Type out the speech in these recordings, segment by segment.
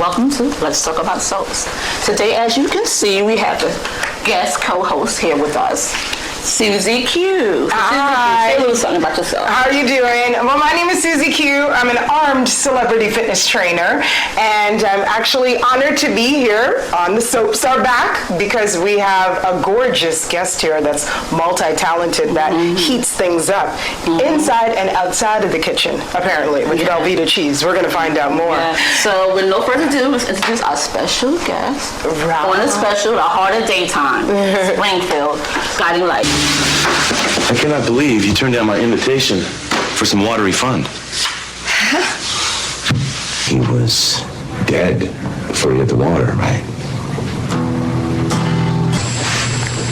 welcome to Let's Talk About Soaps. Today, as you can see, we have a guest co-host here with us, Susie Q. Hi. Say a little something about yourself. How are you doing? Well, my name is Susie Q. I'm an armed celebrity fitness trainer, and I'm actually honored to be here on The Soaps Are Back because we have a gorgeous guest here that's multi-talented that heats things up inside and outside of the kitchen, apparently, with Velveeta cheese. We're going to find out more. Yeah. So, with no further ado, let's introduce our special guest. Right. On the special, The Heart of Daytime, Springfield, Guiding Light. I cannot believe you turned down my invitation for some watery fun. He was dead before he hit the water, right?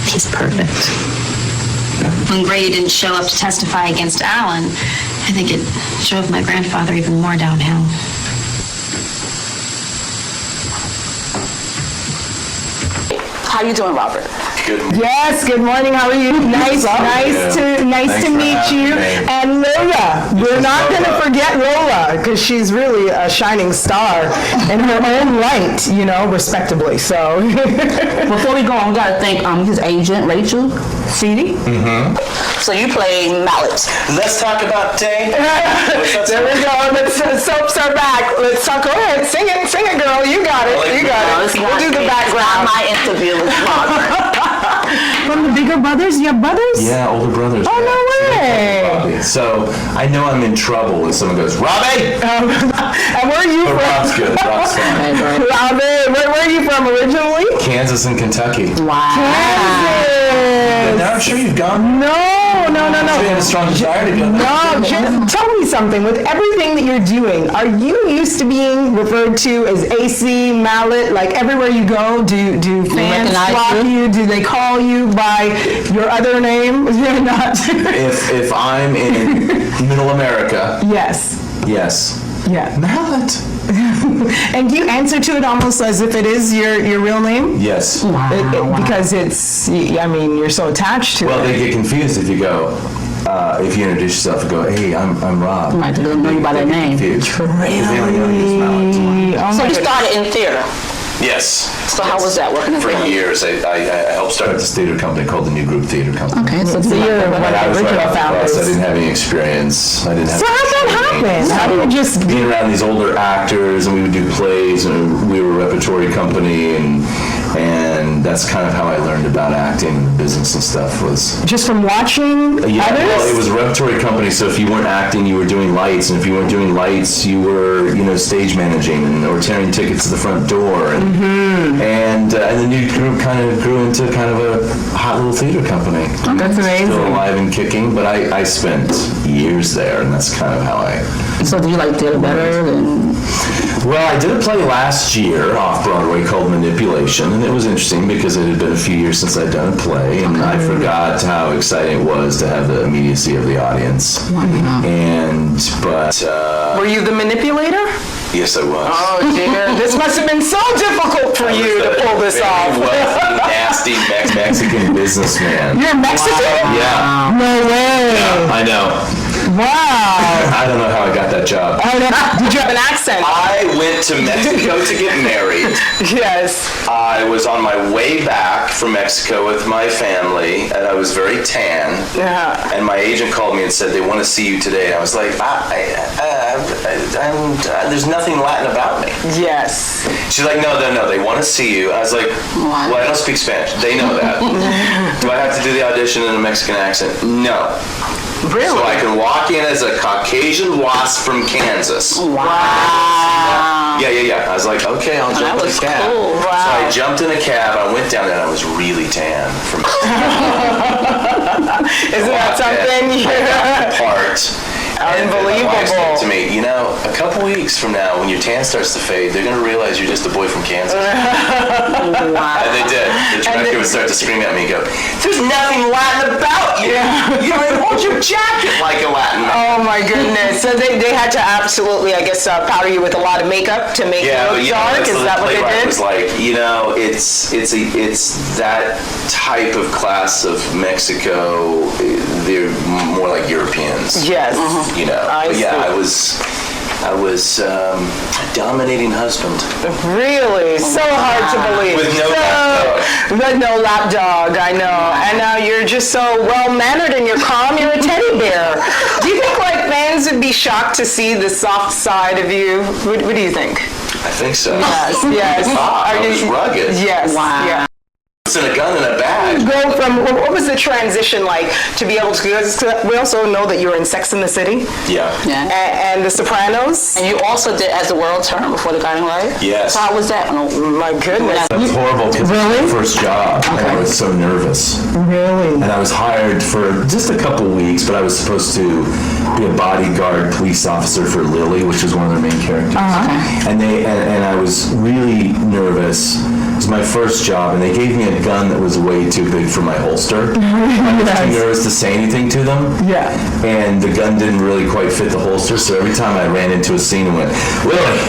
He's perfect. When Grady didn't show up to testify against Alan, I think it drove my grandfather even more downhill. How you doing, Robert? Good. Yes, good morning. How are you? Nice to meet you. And Lola, we're not going to forget Lola because she's really a shining star in her own right, you know, respectably. So Before we go on, we got to thank his agent, Rachel Seedy. So you play Mallet. Let's talk about Day. there we go. Soaps are back. Let's talk. Go ahead, sing it, girl. You got it. You got it. We'll do the background. My interview with Robert. From the bigger brothers, you have brothers? Yeah, older brothers. Oh, no way. So I know I'm in trouble when someone goes, Robbie! And where are you But from? Rob's good. Rob's fine. Robbie, where are you from originally? Kansas and Kentucky. Wow. Kansas. Now I'm sure you've gone. No. You have a strong desire to go. No, just tell me something. With everything that you're doing, are you used to being referred to as AC, Mallet? Like everywhere you go, do fans recognize flock you? Do they call you by your other name? You're not. If I'm in Middle America, Yes. yes. Yeah. Mallet. And do you answer to it almost as if it is your real name? Yes. Because it's, I mean, you're so attached to Well, it. they get confused if you go, if you introduce yourself and go, hey, I'm Rob. Might they don't know you by their name. Confused. Because they only know you as Mallet. Oh So my you goodness. started in theater. Yes. So how was that working in For theater? years, I helped start Started this theater company called the New Group Theater Company. Okay, so So you're one of I the was right original off the bus. I founders. didn't have any experience. I didn't have. So how'd that happen? How do you just Being around these older actors, and we would do plays, and we were a repertory company, and that's kind of how I learned about acting and the business and stuff was. just from watching Yeah, others? well, it was a repertory company, so if you weren't acting, you were doing lights, and if you weren't doing lights, you were, stage managing or tearing tickets to the front door, and the new group kind of grew into kind of a hot little theater company. That's amazing. Still alive and kicking, but I spent years there, and that's kind of how I. So do you like theater better than? Well, I did a play last year off Broadway called Manipulation, and it was interesting because it had been a few years since I'd done a play, and I forgot how exciting it was to have the immediacy of the audience. But Were you the manipulator? Yes, I was. Oh dear, this must have been so difficult for you to pull this off. Very nasty Mexican businessman. You're Mexican? Yeah, No way. I know. Wow. I don't know how I got that job. Did you have an accent? I went to Mexico to get married. Yes. I was on my way back from Mexico with my family, and I was very tan. Yeah. And my agent called me and said they want to see you today. And I was like, there's nothing Latin about me. Yes. She's like, no, they want to see you. I was like, well, I don't speak Spanish. They know that. Do I have to do the audition in a Mexican accent? No. Really? So I can walk in as a Caucasian wasp from Kansas. Wow. Yeah. I was like, okay, I'll jump in a cab. Cool. So I jumped in a cab, I went down there, and I was really tan. Isn't that something? Part. Unbelievable. And my wife said to me, a couple weeks from now, when your tan starts to fade, they're going to realize you're just a boy from Kansas. Wow. And they did. The director would start to scream at me and go, there's nothing Latin about you. You don't even hold your jacket like a Latin man. Oh my goodness. So they had to absolutely, I guess, powder you with a lot of makeup to make you look dark? Is that what they did? Was like, it's that type of class of Mexico. They're more like Europeans. Yes. But yeah, I was I was a dominating husband. Really? So hard to believe. With no lap dog. With no lap dog, I know. And now you're just so well-mannered and you're calm, you're a teddy bear. Do you think like fans would be shocked to see the soft side of you? What do you think? I think so. Yes. I was rugged. Yes. Wow. Yeah. It's in a gun in a bag. Go from, what was the transition like to be able to, because we also know that you're in Sex and the City Yeah. Yeah. and The Sopranos. And you also did As the World Turned before the Guiding Light? Yes. So how was that? Oh my goodness. That's horrible because it was my first job, and I was so nervous. Really? And I was hired for just a couple weeks, but I was supposed to be a bodyguard police officer for Lily, which was one of their main characters. And I was really nervous. It was my first job, and they gave me a gun that was way too big for my holster. I was too nervous to say anything to them. Yeah. And the gun didn't really quite fit the holster, so every time I ran into a scene and went, Lily,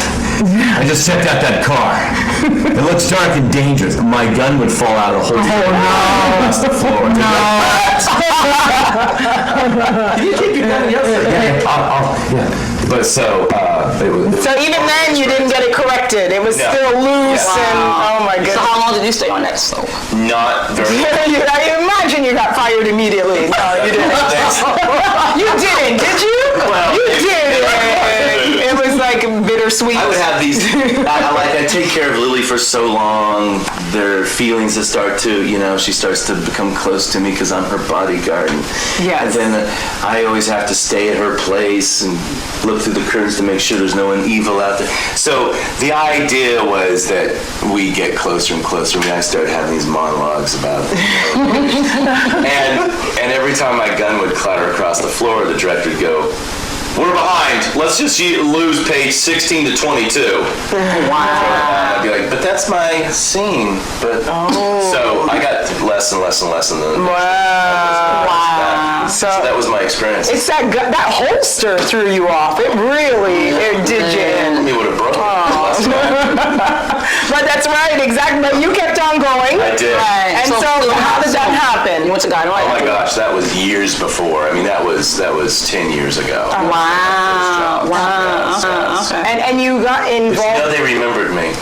I just checked out that car. It looks dark and dangerous. My gun would fall out of the holster across the floor. Can you keep your gun in your Yeah. But so, it was... So even then you didn't get it corrected. It was No. still loose Yeah. and, oh my So goodness. how long did you stay on that stove? Not very I imagine you got fired immediately. No, you didn't. You didn't, did you? Well, You didn't. It was like bittersweet. I would have these, I take care of Lily for so long, there are feelings that start to, she starts to become close to me because I'm her bodyguard. Yes. And then I always have to stay at her place and look through the curtains to make sure there's no one evil out there. So the idea was that we get closer and closer. I started having these monologues about and every time my gun would clatter across the floor, the director would go, "We're behind. Let's just lose page 16 to 22. Wow. I'd be like, but that's my scene. But so I got less and less and less and then. Wow. So that was my experience. It's that holster threw you off. It really, it did you in. It would have broken. But that's right, exactly. But you kept on going. I did. Right. And so how did that happen? You went to Guiding Light? Oh my gosh, that was years before. I mean, that was 10 years ago. Wow. Wow. Okay. And you got involved. They remembered me.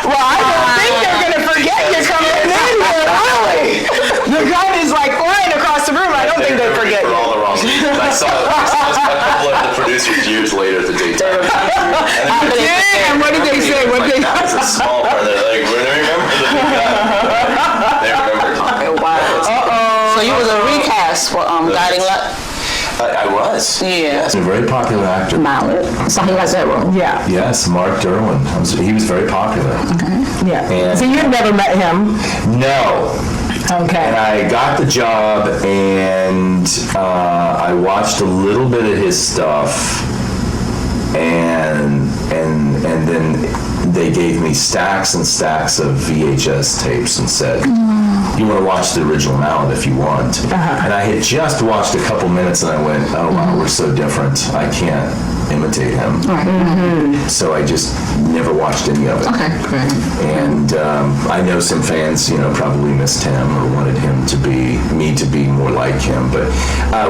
Well, I don't think they're going to forget you coming in here, really. The gun is like flying across the room. I don't think they forget For you. all the wrong reasons. I saw a couple of the producers years later at the daytime. Damn, what did they say? What they That was a small part. They're like, we remember the big guy. They remembered. Okay, wow. So you was a recast for Guiding Light? I was. Yeah. He's a very popular actor. Mallet. So he has that role? Yeah. Yes, Mark Derwin. He was very popular. Yeah. And- So you'd never met him. No. Okay. And I got the job, and I watched a little bit of his stuff, and then they gave me stacks and stacks of VHS tapes and said, you want to watch the original Mallet if you want. And I had just watched a couple minutes and I went, oh wow, we're so different. I can't imitate him. So I just never watched any of it. Okay, great. And I know some fans, probably missed him or wanted me to be more like him, but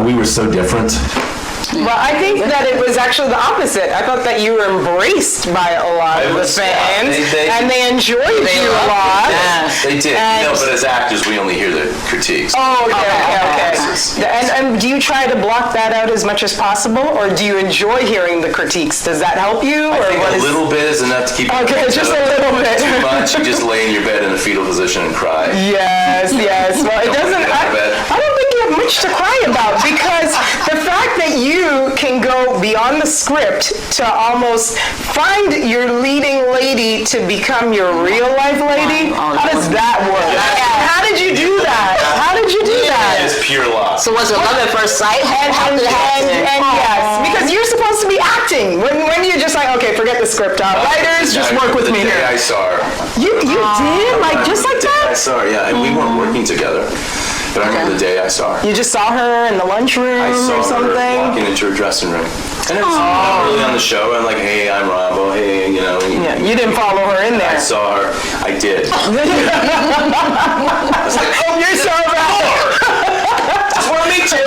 we were so different. Well, I think that it was actually the opposite. I thought that you were embraced by a lot of the fans, and they enjoyed you a lot. Yes. They did. And- But as actors, we only hear the critiques. Oh, okay. Yes. And do you try to block that out as much as possible, or do you enjoy hearing the critiques? Does that help you, I or think what a is? little bit is enough to keep you Okay, just a little bit. Too much, you just lay in your bed in a fetal position and cry. Yes. Well, it doesn't. I don't think you have much to cry about, because the fact that you can go beyond the script to almost find your leading lady to become your real life lady. How does that work? How did you do that? How did you do that? It's pure luck. So was it love at first sight? And yes, because you're supposed to be acting. When you're just like, okay, forget the script. Writers, just work with me The day here. I saw her. You did? Like, just like The day I that? saw her, yeah. And we weren't working together. But I remember the day I saw her. You just saw her in the lunchroom I saw or her something? walking into her dressing room. And it was not really on the show. I'm like, hey, I'm Rambo. Hey, Yeah, you didn't follow her in I there. saw her. I did. I was like, oh, You're so right. just want to meet you.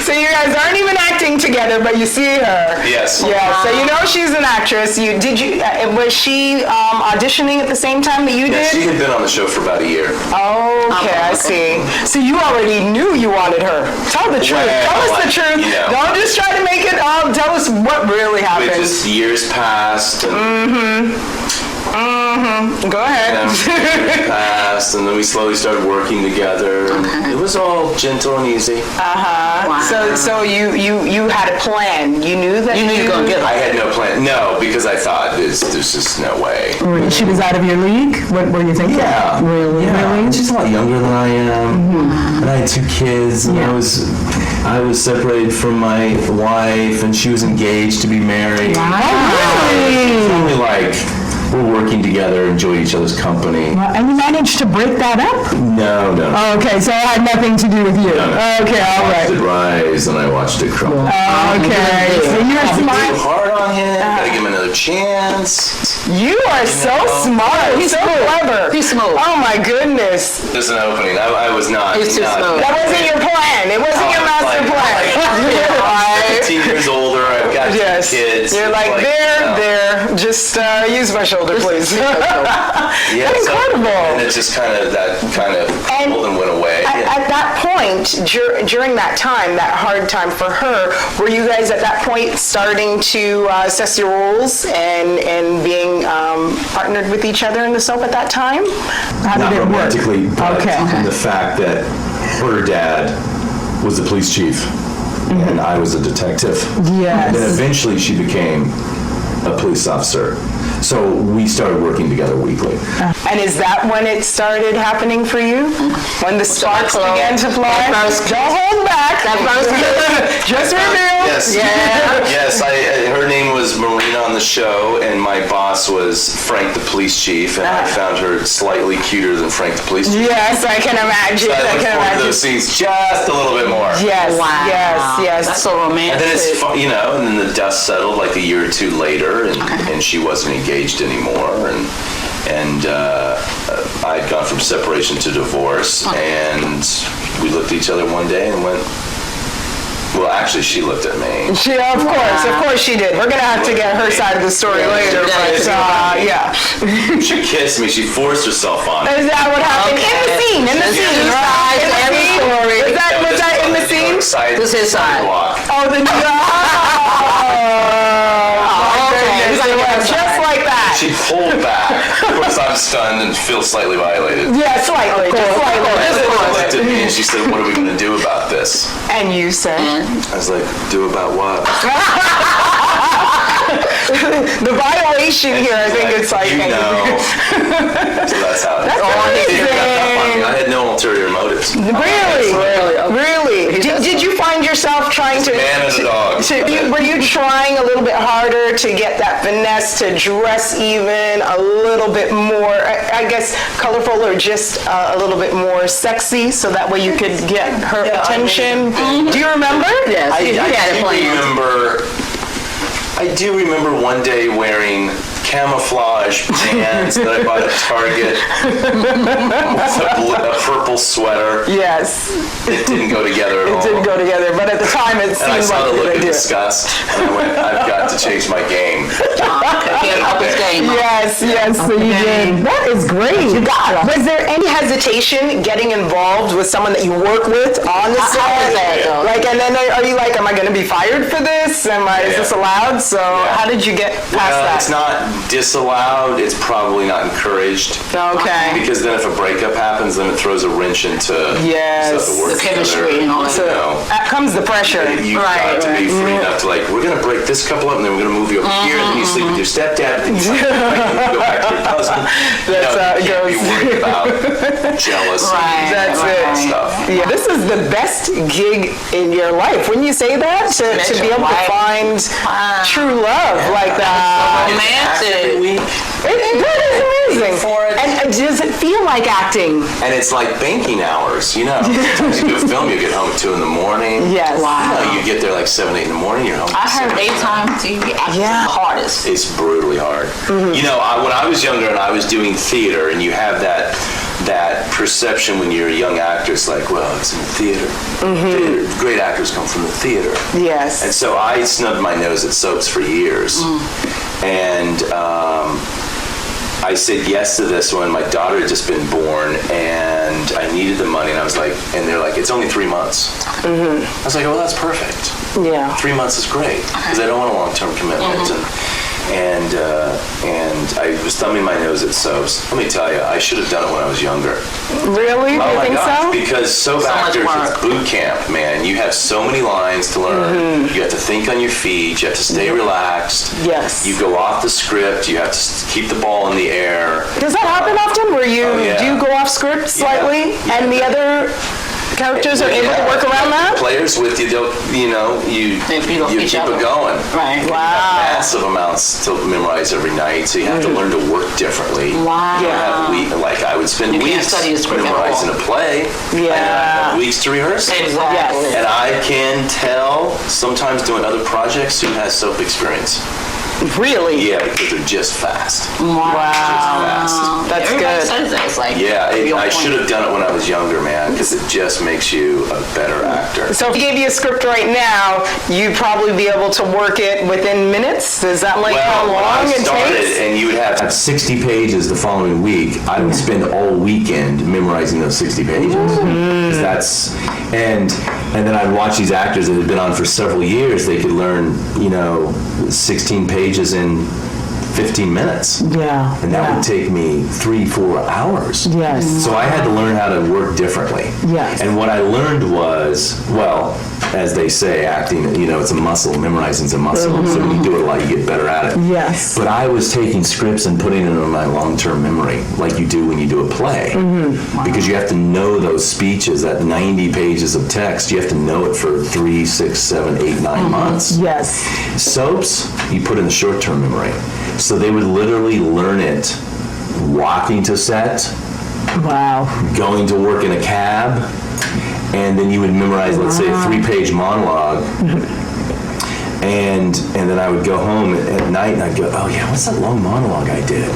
So you guys aren't even acting together. together, but you see her. Yes. Yeah, so you know she's an actress. Was she auditioning at the same time that you Yeah, did? she had been on the show for about a year. Okay, I see. So you already knew you wanted her. Tell the truth. Well, Tell us the truth. you know. Don't just try to make it tell us what really It happened. just years passed. And, Go ahead. years passed, and then we slowly started working together. And it was all gentle and easy. So you had a plan. You knew that You knew you were gonna get I her. had no plan. No, because I thought there's just no way. She was out of your league? What were you thinking? Yeah. Really? Yeah. Really? She's a lot younger than I am. And I had 2 kids, and I was separated from my wife, and she was engaged to be married. It's only like we're working together, enjoy each other's company. And you managed to break that up? No. Okay, so it had nothing to do with you. No. Okay, all I watched right. it rise, and I watched it crumble. Okay, so you're Too smart. hard on him. Gotta give him another chance. You are so smart. He's so smooth. clever. He's smooth. Oh my goodness. There's an opening. I was not. He's too smooth. That wasn't your plan. It wasn't your master plan. Right. 15 years older. I've got 2 Yes. kids. You're like, there. Just use my shoulder, please. Yeah, That's so- incredible. and it just kind of And pulled and went away. At that point, during that time, that hard time for her, were you guys at that point starting to assess your roles and being partnered with each other in the soap at that time? How Not did it work? romantically, but Okay. the fact that her dad was the police chief, and I was a detective. Yes. And then eventually she became a police officer. So we started working together weekly. And is that when it started happening for you? When the sparks began to fly? That first Don't hold back. That first Just reveal. Yes. Yeah. Yes. Her name was Marina on the show, and my boss was Frank the police chief, and I found her slightly cuter than Frank the police chief. Yes, I can imagine. So I I looked can forward to imagine. those scenes just a little bit more. Yes, Wow. yes. That's so romantic. And then it's fun, and then the dust settled like a year or 2 later, and she wasn't engaged anymore, and I'd gone from separation to divorce, and we looked at each other one day and went, well, actually, she looked at me. Of course she did. We're gonna have to get her side of the story later, but yeah. She kissed me. She forced herself on me. Is that what happened? Okay. In the scene, There's right? two sides to every story. Was that in the scene? This is his side. Oh, the just like that. She pulled back. Of course, I'm stunned and feel slightly violated. Yeah, slightly, just slightly. She looked at me and she said, "What are we going to do about this?" And you said, I was like, "Do about what?" the violation here, I think it's like, So that's how. That's amazing. I had no ulterior motives. Really? Did you find yourself trying to... Man and a dog. Were you trying a little bit harder to get that finesse, to dress even a little bit more, I guess, colorful or just a little bit more sexy so that way you could get her attention? Do you remember? Yes, he had it planned. I do remember one day wearing camouflage pants that I bought at Target with a purple sweater. Yes. It didn't go together at all. It didn't go together, but at the time it And I seemed saw like the a look good of idea. disgust, and I went, I've got to change my game. He had to up his game. Yes, so you did. That is great. You got it. Was there any hesitation getting involved with someone that you work with on the set? How was that, though? Like, and then are you like, am I going to be fired for this? Is this allowed? So how did you get past that? It's not disallowed, it's probably not encouraged. Okay. Because then if a breakup happens, then it throws a wrench into Yes. stuff that works The chemistry together. and all that. You know. That comes the pressure. You've got to be free enough to we're going to break this couple up and then we're going to move you over here and then you sleep with your stepdad and then you go back to your husband. That's how it you can't be goes. worried about jealousy That's and it. stuff. Yeah, this is the best gig in your life. Wouldn't you say that? To be able to find true love like that. Romantic. That is amazing. And does it feel like acting? And it's like banking hours, Sometimes you do a film, you get home at 2 in the morning. Yes. You get there like 7, 8 in the morning, you're home. I heard daytime TV acting Yeah. the hardest. It's brutally hard. When I was younger and I was doing theater and you have that that perception when you're a young actor. It's like, well, it's in the theater. Theater. Great actors come from the theater. Yes. And so I snubbed my nose at soaps for years. And I said yes to this one. My daughter had just been born, and I needed the money. And I was like, and they're like, it's only 3 months. I was like, oh, that's perfect. Yeah. 3 months is great because I don't want a long-term commitment. And I was thumbing my nose at soaps. Let me tell you, I should have done it when I was younger. Really? Oh you my think gosh, so? because soap actors, it's boot camp, man. You have so many lines to learn. You have to think on your feet. You have to stay relaxed. Yes. You go off the script. You have to keep the ball in the air. Does that happen often where you yeah. do go off script slightly and the other characters are able to work around that? Players with you, you keep it going. Right. Wow. Massive amounts to memorize every night, so you have to learn to work differently. Wow. You don't have like I would spend You can't weeks study a script at memorizing all. a play. Yeah. And I have weeks to rehearse. Exactly. Yes. And I can tell sometimes doing other projects who has soap experience. Really? Yeah, because they're just fast. Wow. Fast. That's Everybody good. says that. It's like, Yeah, you're I on should have done it when I was younger, man, because it just makes you a better actor. So if you gave you a script right now, you'd probably be able to work it within minutes? Is that like how Well, when I long it started, takes? and you would have 60 pages the following week, I would spend all weekend memorizing those 60 pages. 'Cause that's, and then I'd watch these actors that had been on for several years. They could learn, 16 pages in 15 minutes. Yeah. And that would take me 3-4 hours. Yes. So I had to learn how to work differently. Yes. And what I learned was, well, as they say, acting, it's a muscle, memorizing's a muscle. So when you do it a lot, you get better at it. Yes. But I was taking scripts and putting them in my long-term memory, like you do when you do a play. Because you have to know those speeches, that 90 pages of text, you have to know it for 3, 6, 7, 8, 9 months. Yes. Soaps, you put in the short-term memory. So they would literally learn it walking to set, Wow. going to work in a cab, and then you would memorize, let's say, a 3-page monologue. And then I would go home at night and I'd go, oh yeah, what's that long monologue I did?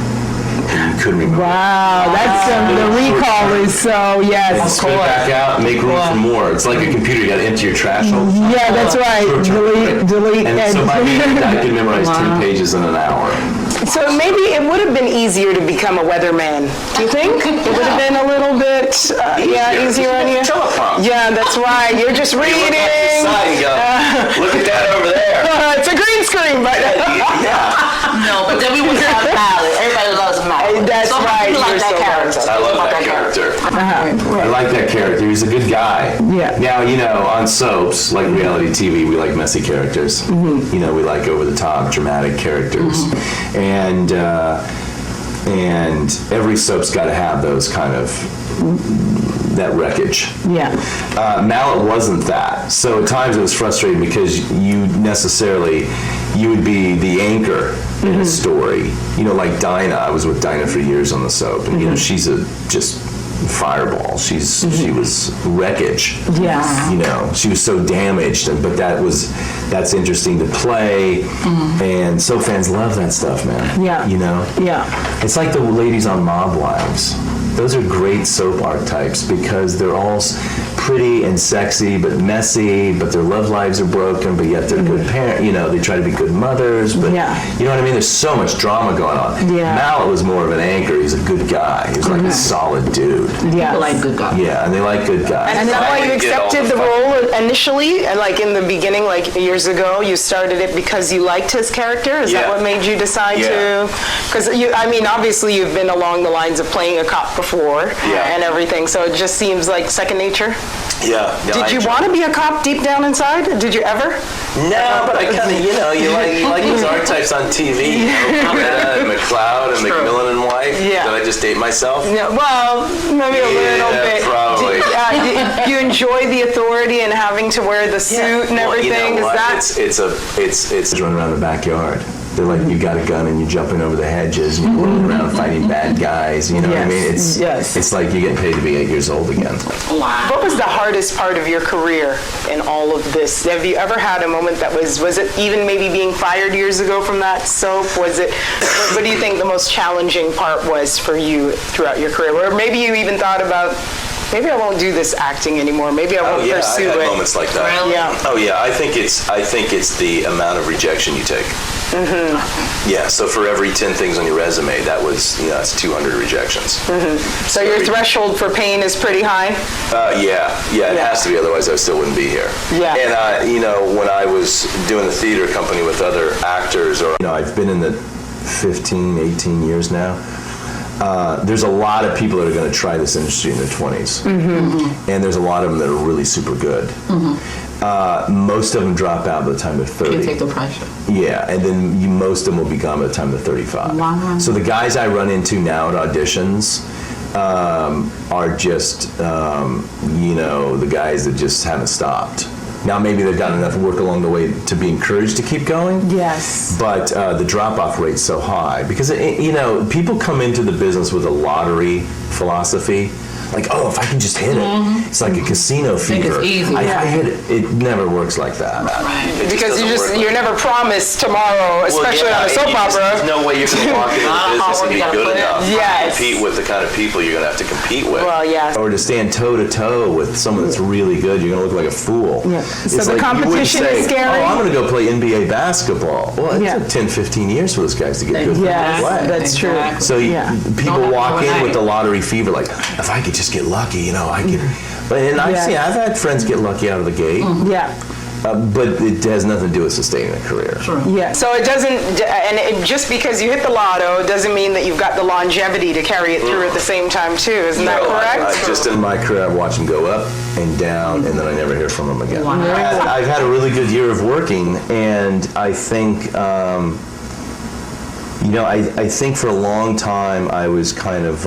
And you couldn't remember. Wow, that's the recall is so, And yes. spit back out, make room for more. It's like a computer, you gotta empty your trash hole. Yeah, that's right. Delete. And so by the end, I could memorize 10 pages in an hour. So maybe it would have been easier to become a weatherman. Do you think? It would have been a little bit, easier on you? Teleprompter. Yeah, that's right. You're just reading. Look at that over there. It's a green screen, but No, but then we would have Mallet. Everybody loves Mallet. That's so right, You like you're that so character. I love that character. I like that character. He's a good guy. Yeah. Now, on soaps, like reality TV, we like messy characters. We like over-the-top, dramatic characters. And every soap's got to have those kind of, that wreckage. yeah. Mallet wasn't that. So at times it was frustrating because you would be the anchor in a story. Like Dinah, I was with Dinah for years on the soap, and she's just fireball. She was wreckage. Yes. She was so damaged, but that's interesting to play, and soap fans love that stuff, man. Yeah. Yeah. It's like the ladies on Mob Wives. Those are great soap archetypes because they're all pretty and sexy, but messy, but their love lives are broken, but yet they're good parents. They try to be good mothers, but Yeah. you know what I mean? There's so much drama going on. Yeah. Mallet was more of an anchor. He's a good guy. He was like a solid dude. Yeah. People like good guys. Yeah, and they like good guys. And is that why you I get all accepted the the role initially? And like in the beginning, like years ago, you started it because you liked his character? Is that Yeah. what made you decide Yeah. to? Because obviously you've been along the lines of playing a cop before Yeah. and everything, so it just seems like second nature. Yeah. Did you want to be a cop deep down inside? Did you ever? No, but I kind of, you like those archetypes on TV. Greta and McLeod and McMillan and wife. Yeah. Did I just date myself? Yeah, well, maybe a little bit. Probably. Do you enjoy the authority and having to wear the suit and Well, everything? you know Is what? that? It's Run around the backyard. They're like, you got a gun and you're jumping over the hedges and you're running around fighting bad guys. You know what I mean? It's like you're getting paid to be 8 years old again. Wow. What was the hardest part of your career in all of this? Have you ever had a moment that was it even maybe being fired years ago from that soap? Was it, what do you think the most challenging part was for you throughout your career? Or maybe you even thought about, maybe I won't do this acting anymore. Maybe I won't pursue I had it. moments like that. Really? Yeah. Oh yeah, I think it's the amount of rejection you take. Mm-hmm. Yeah, so for every 10 things on your resume, that's 200 rejections. Mm-hmm. So your threshold for pain is pretty high? It has to be, otherwise I still wouldn't be here. Yeah. And when I was doing the theater company with other actors, or I've been in the 15, 18 years now. There's a lot of people that are going to try this industry in their 20s. Mm-hmm. And there's a lot of them that are really super good. Mm-hmm. Most of them drop out by the time they're 30. Can't take the pressure. Yeah, and then most of them will be gone by the time they're 35. Wow. So the guys I run into now at auditions are just, the guys that just haven't stopped. Now maybe they've done enough work along the way to be encouraged to keep going. Yes. But the drop-off rate's so high because people come into the business with a lottery philosophy. Like, oh, if I can just hit it, it's like a casino fever. it's easy. I hit it. It never works like that. it Because doesn't work you're never promised tomorrow, especially on a soap opera. There's no way you're going to walk into the business and be good enough Yes. to compete with the kind of people you're going to have to compete with. Well, yes. Or to stand toe-to-toe with someone that's really good, you're going to look like a fool. Yeah. So It's the like you wouldn't competition say, is scary? oh, I'm going to go play NBA basketball. Well, it Yeah. took 10, 15 years for those guys to get good Yes, at play. that's true. So people Don't walk in overnight. with the lottery fever, like, if I could just get lucky, I could. But I've had friends get lucky out of the gate. Yeah. But it has nothing to do with sustaining a career. Yeah. So it doesn't, just because you hit the lotto doesn't mean that you've got the longevity to carry it through at the same time too. Isn't that correct? Just in my career, I've watched them go up and down, and then I never hear from them again. Wow. I've had a really good year of working, and I think, I think for a long time I was kind of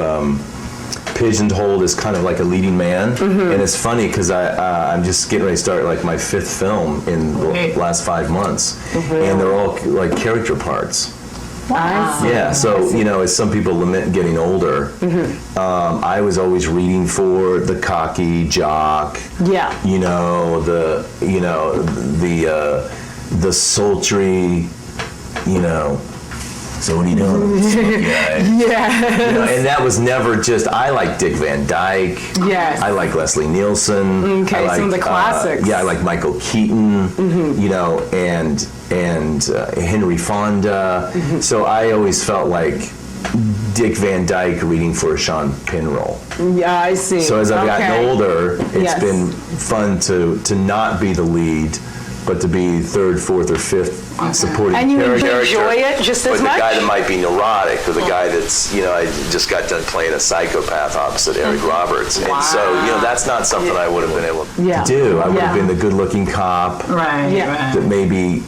pigeonholed as kind of like a leading man, and it's funny because I'm just getting ready to start like my 5th film in the last 5 months, and they're all like character parts. Wow. Yeah, so as some people lament getting older, I was always reading for the cocky jock. Yeah. The sultry, so what are you doing? Yeah. And that was never just, I like Dick Van Dyke. Yes. I like Leslie Nielsen. Okay, some of the classics. I like Michael Keaton, and Henry Fonda. So I always felt like Dick Van Dyke reading for a Sean Penn role. Yeah, I see. So as I've gotten older, it's Yes. been fun to not be the lead, but to be 3rd, 4th, or 5th supporting And you character. enjoy it just as But much? the guy that might be neurotic, or the guy that's, I just got done playing a psychopath opposite Eric Roberts. And so, that's not something I would have been able Yeah. to do. I would have Yeah. been the good-looking cop Right. Yeah. that maybe,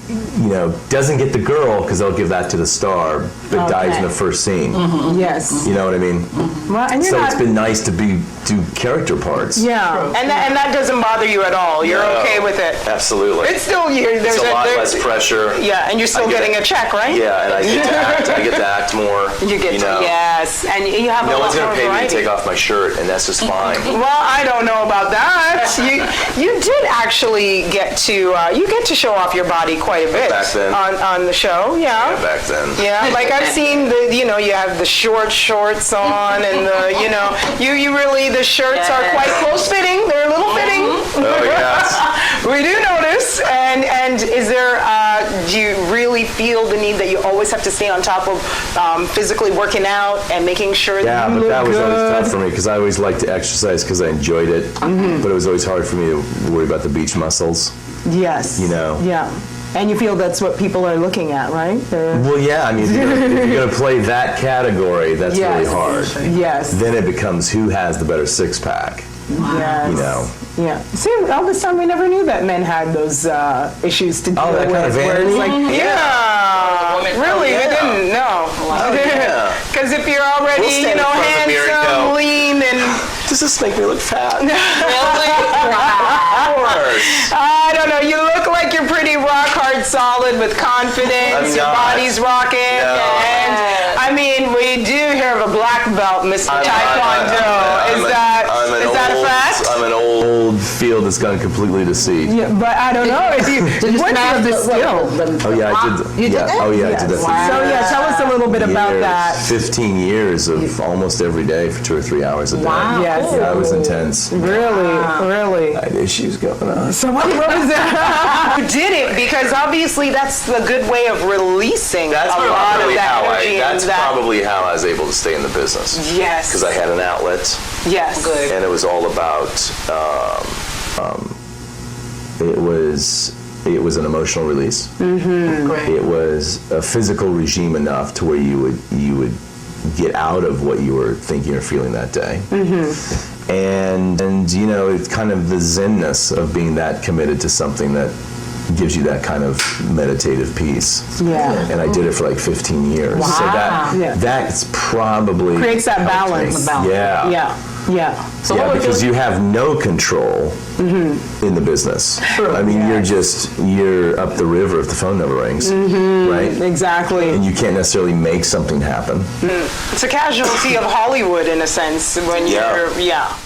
doesn't get the girl because they'll give that to the star, but dies in the first scene. Yes. You know what I mean? Well, and you're So not. it's been nice to do character parts. Yeah. And that doesn't bother you at all. You're No. okay with it. Absolutely. It's still It's a lot less pressure. Yeah, and you're still I get getting it. a check, right? Yeah, and I get to act. I get to act more. You get to, yes, and you have a No lot one's more gonna pay me to variety. take off my shirt, and that's just fine. Well, I don't know about that. You did actually get to show off your body quite a bit Back then. on the show, yeah. Back then. Yeah, like I've seen you have the short shorts on, and you really, the shirts are quite close fitting. They're a little fitting. Oh, yes. We do notice. And is there, do you really feel the need that you always have to stay on top of physically working out and making sure Yeah, that you but look that was always good? tough for me because I always liked to exercise because I enjoyed it. But it was always hard for me to worry about the beach muscles. Yes. Yeah. And you feel that's what people are looking at, right? Well, yeah, I mean, if you're going to play that category, that's really hard. Yes. Then it becomes who has the better six-pack, Yes. Yeah. See, all this time we never knew that men had those issues to deal that with. kind of where it's vanity? like, really, we didn't know. yeah. Because if you're already, We'll stand in front of the mirror and handsome, go, lean, and Does this make me look fat? I don't know. You look like you're pretty rock hard solid, with confidence, your body's rocking, and I mean, we do hear of a black belt, Mr. Taekwondo. Is that a fact? I'm an old field that's gone completely to seed. Yeah, but I don't know if you. What's the skill? Oh yeah, I did. You did that? Oh yeah, I did that. So yeah, tell us a little bit about that. 15 years of almost every day for 2 or 3 hours a day. Wow. Yes. Yeah, it was intense. Really. I had issues going on. So what was that? You did it because obviously that's the good way of releasing That's a lot of that energy. That's probably how I was able to stay in the business. Yes. Because I had an outlet, Yes. Good. and it was all about. It was an emotional release. It was a physical regime enough to where you would get out of what you were thinking or feeling that day. And you know, it's kind of the zenness of being that committed to something that gives you that kind of meditative peace. Yeah. And I did it for like 15 years. Wow. So Yeah. that's probably Creates that helped me. balance. Yeah. Yeah. So Yeah, what would because you have no control in the business. I mean, you're up the river if the phone never rings, right? Exactly. And you can't necessarily make something happen. It's a casualty of Hollywood in a sense when Yeah. you're